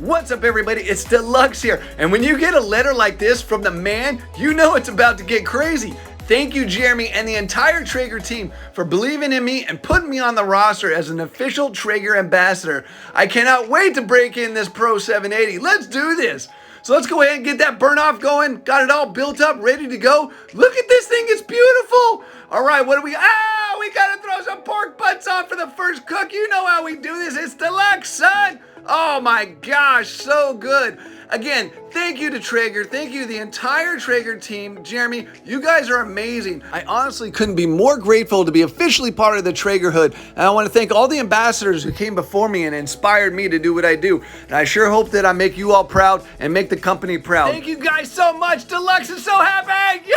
What's up, everybody? It's Deluxe here. And when you get a letter like this from the man, you know it's about to get crazy. Thank you, Jeremy, and the entire Traeger team for believing in me and putting me on the roster as an official Traeger ambassador. I cannot wait to break in this Pro 780. Let's do this. So let's go ahead and get that burn off going. Got it all built up, ready to go. Look at this thing, it's beautiful. All right, what do we, we gotta throw some pork butts on for the first cook. You know how we do this, it's Deluxe, son. Oh my gosh, so good. Again, thank you to Traeger. Thank you to the entire Traeger team. Jeremy, you guys are amazing. I honestly couldn't be more grateful to be officially part of the Traeger hood. And I want to thank all the ambassadors who came before me and inspired me to do what I do. And I sure hope that I make you all proud and make the company proud. Thank you guys so much. Deluxe is so happy.